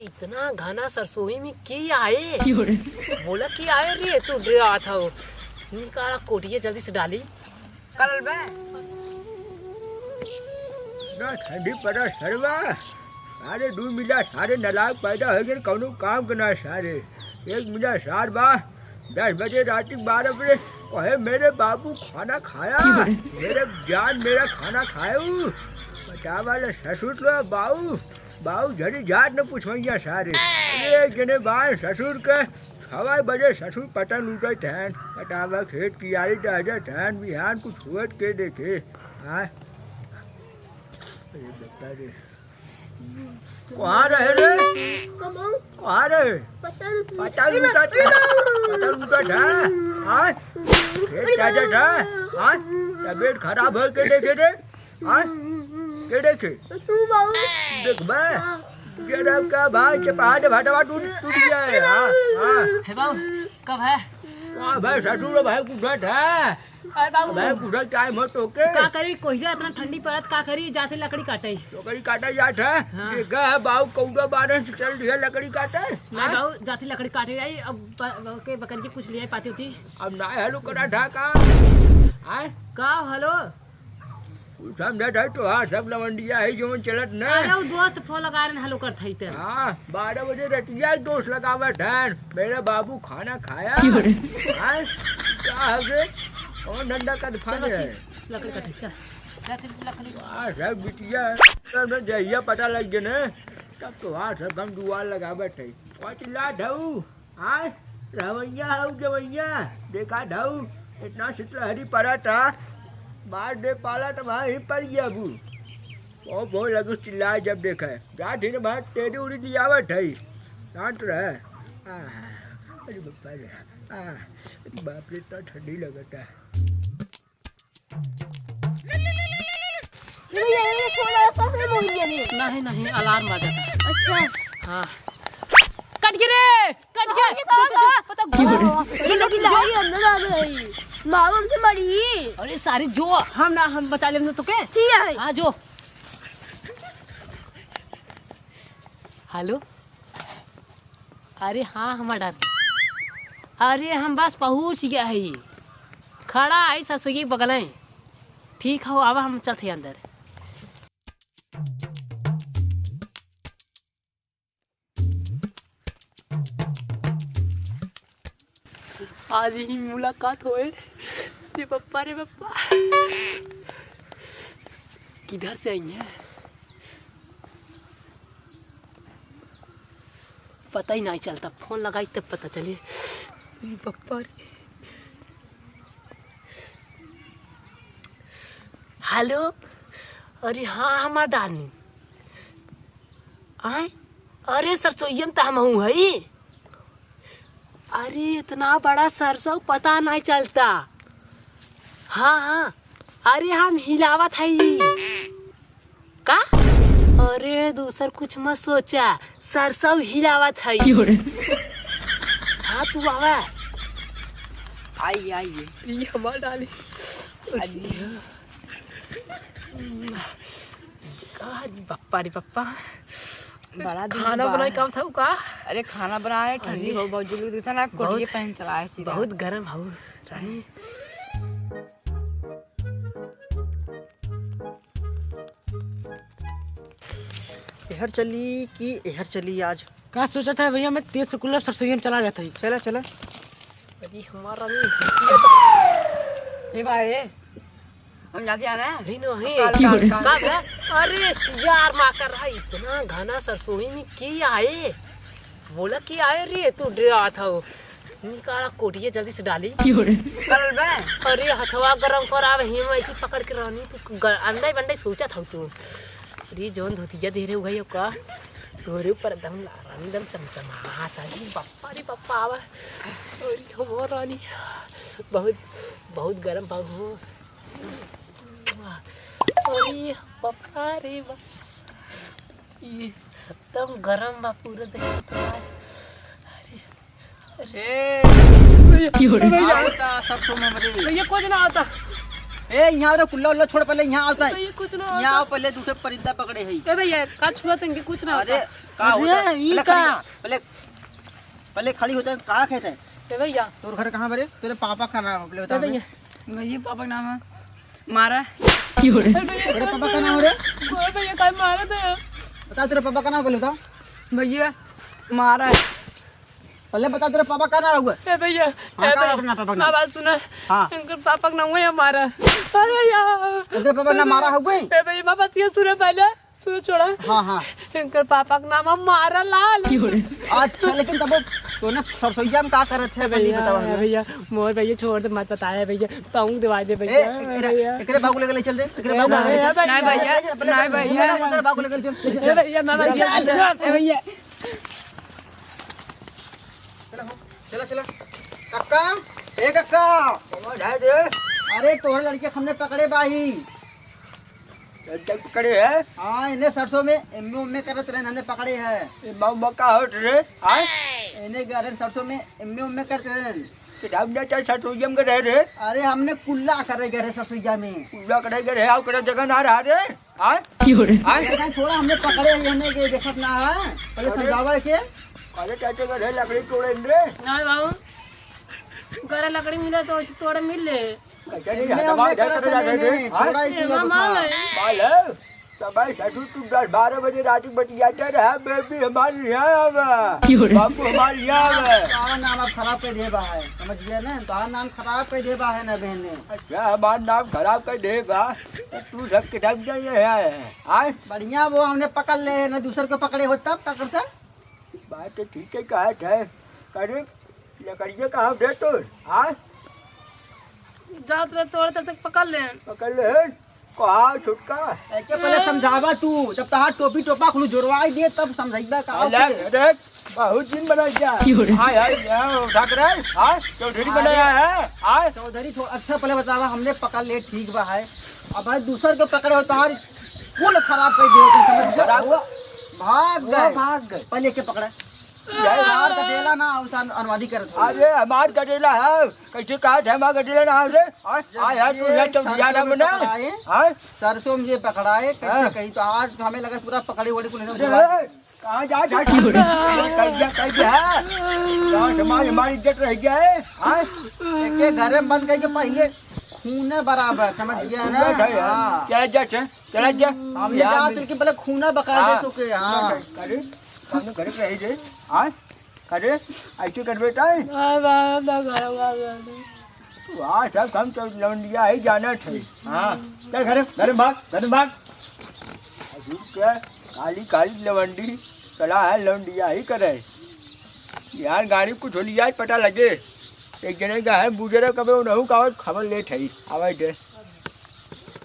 इतना घना सरसोई में की आए बोला कि आए रे तू डरा था वो निकाला कोटिया जल्दी से डाली कल बे ना ठंडी पड़ा सरवा सारे 2 मिला सारे नलायक पैदा हो गए कौनो काम करना सारे 1 मिला सार बा 10 बजे रात 12 बजे कहे मेरे बाबू खाना खाया मेरे जान मेरा खाना खाया बता वाले ससुर लो बाऊ बाऊ झड़ी जात न पूछवैया सारे एक जने बार ससुर के 6 बजे ससुर पटन लूटे ठहन बतावा खेत की यारी डाजा ठहन बिहान कुछ हुए के देखे हाँ कहाँ रहे रे कहाँ रहे पता लूटा था हाँ खेत ताजा था हाँ तबीयत खराब हो के देखे रे हाँ के देखे देख बे जरब का भाई के पहाड़ भाटा टूट गया है हाँ हाँ है बाबू कब है हाँ भाई ससुर भाई कुछ है अरे बाबू भाई कुछ टाइम हो तो के का करी कोहिया इतना ठंडी पड़त का करी जाते लकड़ी काटे लकड़ी काटा जात है देखा है बाबू कौड़ा बारह से चल रही है लकड़ी काटे मैं बाबू जाते लकड़ी काटे जाई अब के बकरी के कुछ ले पाती होती अब ना हेलो करा था का आए का हेलो समझा था तो हाँ सब लवंडिया है जो चलत न अरे वो दोस्त फोन लगा रहे हेलो करत है त हाँ 12 बजे रतिया दोस्त लगावा ठहन मेरा बाबू खाना खाया हाँ क्या है गे कौन धंधा कर फाने है लकड़ी काटे चल जाते लकड़ी हाँ सब बिटिया सब जहिया पता लग गया न तब तो हाँ सब हम दुआ लगा बैठे चिल्ला ढऊ हाँ रवैया हूँ जवैया देखा ढऊ इतना शीतलहरी पड़ा था बाहर दे पाला तो वहाँ ही पड़ गया अबू बहुत लगू चिल्लाए जब देखा है जाती ने बाहर टेढ़ी उड़ी दियावट है शांत रहे अरे बापा रे अरे बाप रे इतना ठंडी लगता है नहीं नहीं अलार्म आ जाता अच्छा हाँ कट गिरे पता अंदर आ गई माँ हमसे बड़ी अरे सारी जो हम बचा ले तो के ठीक है हाँ जो हेलो अरे हाँ हमारा अरे हम बस पहुँच गया है ये खड़ा आई सरसोई के बगल है ठीक हो अब हम चलते अंदर आज ही मुलाकात होए रे पप्पा किधर से आई है पता ही नहीं चलता फोन लगाई तब पता चले रे पप्पा हेलो अरे हाँ हमार डार्लिंग आए अरे सरसोईयन तो हम हूँ है अरे इतना बड़ा सरसों पता नहीं चलता हाँ हाँ अरे हम हिलावत है का अरे दूसर कुछ मत सोचा सरसों हिलावत है हाँ तू आवा आइए ये हमार डाली पप्पा रे पप्पा बड़ा खाना बनाए कब था का अरे खाना बनाए ठंडी हो बहुत जल्दी था ना कोटिए पहन चला है सीधा बहुत गर्म हो रानी एहर चली कि एहर चली आज का सोचा था भैया मैं तेज से कुल्ला सरसोई में चला जाता ही चला अरे हमारा ए भाई हम जाते आ रहे हैं नहीं नहीं काल। कब है अरे यार माँ कर रहा इतना घना सरसोई में की आए बोला कि आए रे तू डरा था वो निकाला कोटिया जल्दी से डाली कल बे अरे हथवा गरम करा वही मैं ऐसे पकड़ के रहनी तू अंदर बंदे सोचा था तू अरे जोन धोतिया दे रहे हो गई का तोरे ऊपर एकदम चमचमाता रे पप्पा आवा अरे हो रानी बहुत बहुत गर्म बाबू अरे पप्पा रे ये एकदम गरम बा पूरा देख तो अरे भैया कुछ ना आता ए यहाँ रे कुल्ला उल्ला छोड़ पहले यहाँ आता है भैया कुछ ना यहाँ आओ पहले दूसरे परिंदा पकड़े है ए भैया का छुआ तंगे कुछ ना अरे होता का होता है अरे, ई पहले का? पहले पहले खड़ी होता है कहाँ खेते हैं ए भैया तोर घर कहाँ बरे तेरे पापा का नाम है, पहले ए बता भैया भैया पापा का नाम है मारा तेरे पापा का नाम रे ए भैया काय मारा था बता तेरे पापा का नाम पहले बता भैया मारा पहले बता तेरे पापा का नाम हुआ ए भैया हाँ, का अपना पापा का नाम? आवाज सुना हाँ। इनके पापा का नाम है हमारा अरे भैया तेरे पापा का नाम मारा हुआ है? ए भैया बाबा तिया सुने पहले सुन छोड़ा हाँ हाँ इनके पापा का नाम है मारा लाल अच्छा लेकिन तब तूने सरसोईया में क्या करे थे पहले भैया बताओ हमें। भैया मोर भैया छोड़ दे मत बताया भैया पाऊंग दिवा दे ए, भैया एकरे बाबू लेके ले चल रे एकरे बाबू लेके ले चल नहीं भैया नहीं भैया एकरे बाबू लेके ले चल ए भैया मैं भैया ए भैया चला चला कक्का ए कक्का अरे तोहर लड़के हमने पकड़े बाही पकड़े है हाँ इन्हें सरसों में एम्मे उम्मे करत रहे हमने पकड़े है मौका हट रे आए इन्हें गार्डन सरसों में एम्मे उम्मे करते रहे किताब ने चल सटोरियम के रह रे अरे हमने कुल्ला करे गए सरसोईया में पूरा करे के रहे आओ करे जगह ना रहा रे आए अरे छोड़ा हमने पकड़े हमने के देखत ना है पहले समझावा के अरे चाचे का रहे लकड़ी तोड़े रे नहीं बाबू करे लकड़ी मिला तो तोड़े मिल ले कैसे नहीं एम्मे हटा उम्मे बाहर करत जाते रहे रे ने, छोड़ा ही किलो माल था। है माल है सब भाई सटू तू 10-12 बजे रात बच जाते रहे बेबी हमारी यहाँ आवे बाबू हमारी यहाँ आवे तारा नाम अब खराब कर देबा है समझ गया ना तारा नाम खराब कर देबा है ना बहन ने अच्छा हमारा नाम खराब कर देगा तो तू सब किताब जाइए आए बढ़िया वो हमने पकड़ ले ना दूसर को पकड़े हो तब क्या करता बात तो ठीक है कहा है करे लकड़िए कहाँ दे तो आए जात रहे तोड़े तब तक पकड़ ले पकड़ ले कहा छुटका ऐके पहले समझावा तू जब तहार टोपी टोपा खुद जोड़वाई दे तब समझाइबा का अरे बहुत दिन बना क्या हाय उठा कर हाय चौधरी बनाया है हाय चौधरी अच्छा पहले बतावा हमने पकड़ ले ठीक बा है अब भाई दूसर को पकड़े हो तहार कुल खराब कर दियो तू समझ गया भाग गए पहले के पकड़ा यार कटेला ना इंसान अनुवादी करत हो अरे हमार कटेला है कैसे कहा था हमार कटेला ना हमसे हाय हाय तू यहाँ चौधरी ना बना हाय सरसों में ये पकड़ाए कैसे कही तो आज हमें लगा पूरा पकड़े वड़े को कहाँ जा कैसे है समाज हमारी इज्जत रह गया है हाय के घर में बंद करके पहले खूने बराबर समझ गया ना हाँ। क्या इज्जत है चला जा हमने कहा कि पहले खूना बका दे तो के हाँ करे सामने करे रही जे हाय करे ऐसे कर बेटा वाह सब काम तो लौंडिया ही जाना थे हाँ चल घर भाग क्या काली काली लवंडी चला है लौंडिया ही करे यार गाड़ी कुछ हो लिया पता लगे एक जने का है बुझे कब उन्हों का खबर लेट है आवाज दे